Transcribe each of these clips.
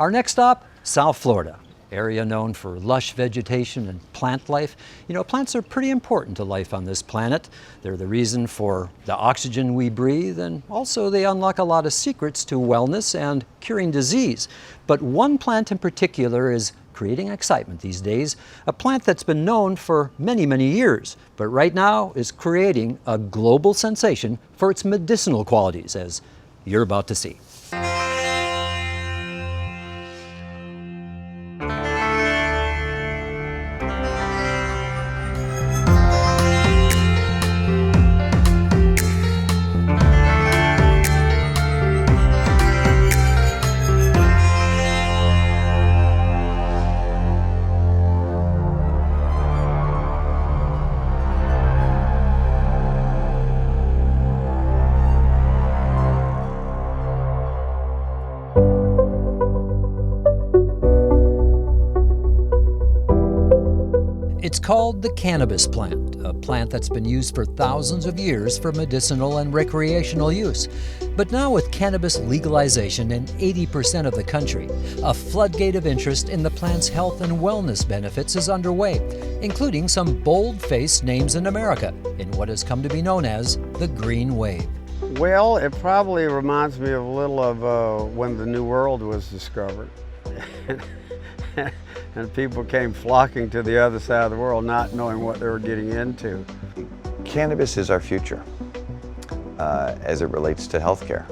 Our next stop, South Florida, area known for lush vegetation and plant life. You know, plants are pretty important to life on this planet. They're the reason for the oxygen we breathe, and also they unlock a lot of secrets to wellness and curing disease. But one plant in particular is creating excitement these days, a plant that's been known for many, many years, but right now is creating a global sensation for its medicinal qualities, as you're about to see. It's called the cannabis plant, a plant that's been used for thousands of years for medicinal and recreational use. But now with cannabis legalization in 80% of the country, a floodgate of interest in the plant's health and wellness benefits is underway, including some bold-faced names in America in what has come to be known as the Green Wave. Well, it probably reminds me a little of when the New World was discovered. And people came flocking to the other side of the world not knowing what they were getting into. Cannabis is our future as it relates to healthcare.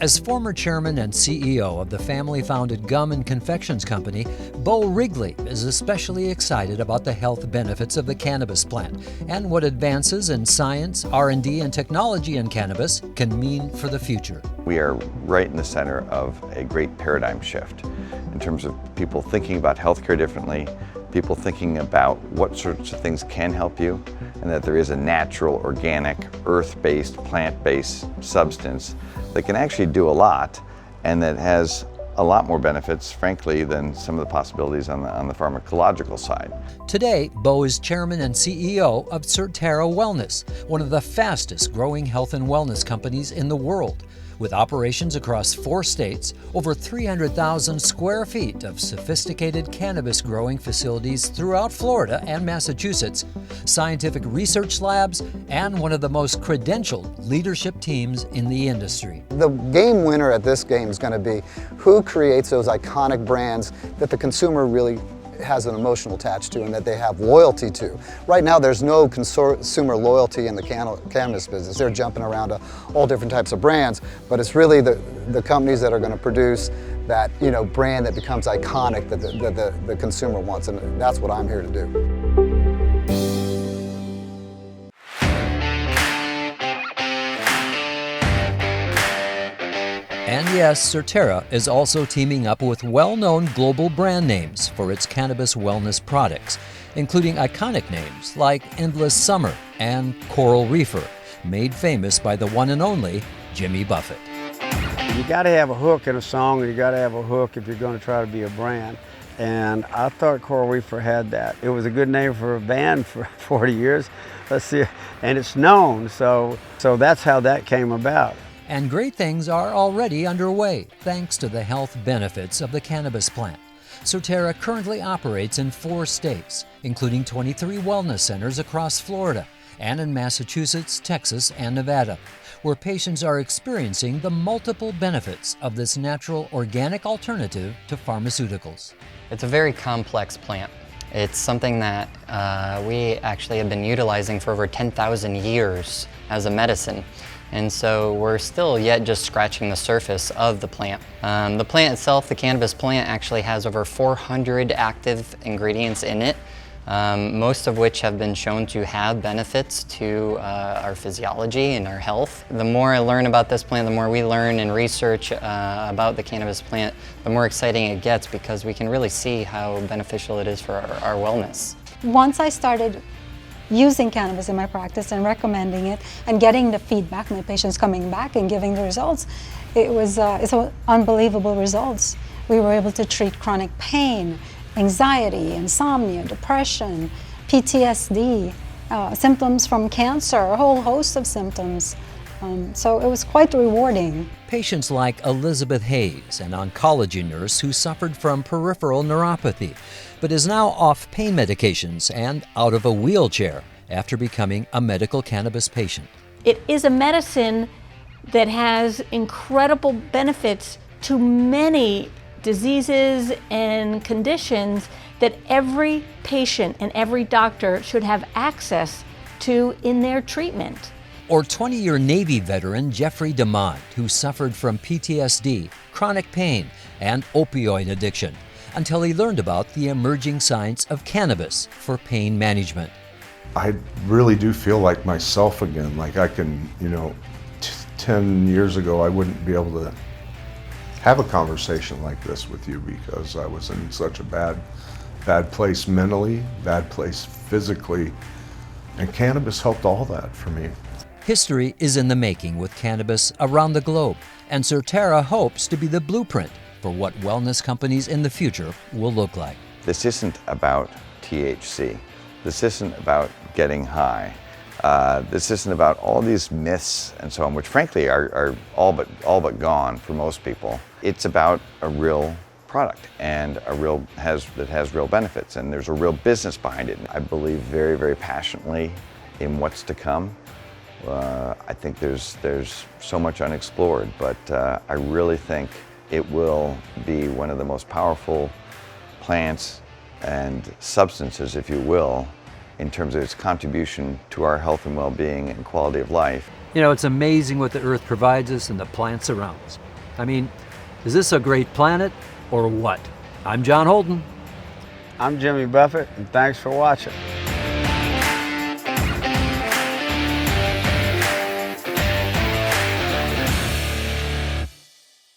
As former chairman and CEO of the family-founded gum and confections company, Bo Wrigley is especially excited about the health benefits of the cannabis plant and what advances in science, R&D, and technology in cannabis can mean for the future. We are right in the center of a great paradigm shift in terms of people thinking about healthcare differently, people thinking about what sorts of things can help you, and that there is a natural, organic, earth-based, plant-based substance that can actually do a lot and that has a lot more benefits, frankly, than some of the possibilities on the pharmacological side. Today, Bo is chairman and CEO of Surterra Wellness, one of the fastest growing health and wellness companies in the world. With operations across 4 states, over 300,000 square feet of sophisticated cannabis growing facilities throughout Florida and Massachusetts, scientific research labs, and one of the most credentialed leadership teams in the industry. The game winner at this game is going to be who creates those iconic brands that the consumer really has an emotional attach to and that they have loyalty to. Right now there's no consumer loyalty in the cannabis business. They're jumping around to all different types of brands, but it's really the companies that are going to produce that brand that becomes iconic that the consumer wants, and that's what I'm here to do. And yes, Surterra is also teaming up with well-known global brand names for its cannabis wellness products, including iconic names like Endless Summer and Coral Reefer, made famous by the one and only Jimmy Buffett. You got to have a hook in a song, and you got to have a hook if you're going to try to be a brand. And I thought Coral Reefer had that. It was a good name for a band for 40 years. Let's see, and it's known, so that's how that came about. And great things are already underway thanks to the health benefits of the cannabis plant. Surterra currently operates in 4 states, including 23 wellness centers across Florida and in Massachusetts, Texas, and Nevada, where patients are experiencing the multiple benefits of this natural organic alternative to pharmaceuticals. It's a very complex plant. It's something that we actually have been utilizing for over 10,000 years as a medicine. And so we're still yet just scratching the surface of the plant. The plant itself, the cannabis plant, actually has over 400 active ingredients in it, most of which have been shown to have benefits to our physiology and our health. The more I learn about this plant, the more we learn and research about the cannabis plant, the more exciting it gets because we can really see how beneficial it is for our wellness. Once I started using cannabis in my practice and recommending it and getting the feedback, my patients coming back and giving the results, it's unbelievable results. We were able to treat chronic pain, anxiety, insomnia, depression, PTSD, symptoms from cancer, a whole host of symptoms. So it was quite rewarding. Patients like Elizabeth Hayes, an oncology nurse who suffered from peripheral neuropathy, but is now off pain medications and out of a wheelchair after becoming a medical cannabis patient. It is a medicine that has incredible benefits to many diseases and conditions that every patient and every doctor should have access to in their treatment. Or 20-year Navy veteran Jeffrey DeMont, who suffered from PTSD, chronic pain, and opioid addiction, until he learned about the emerging science of cannabis for pain management. I really do feel like myself again. Like I can, 10 years ago, I wouldn't be able to have a conversation like this with you because I was in such a bad place mentally, bad place physically, and cannabis helped all that for me. History is in the making with cannabis around the globe, and Surterra hopes to be the blueprint for what wellness companies in the future will look like. This isn't about THC. This isn't about getting high. This isn't about all these myths and so on, which frankly are all but gone for most people. It's about a real product and that has real benefits, and there's a real business behind it. I believe very, very passionately in what's to come. I think there's so much unexplored, but I really think it will be one of the most powerful plants and substances, if you will, in terms of its contribution to our health and well-being and quality of life. It's amazing what the earth provides us and the plants around us. I mean, is this a great planet or what? I'm John Holden. I'm Jimmy Buffett, and thanks for watching.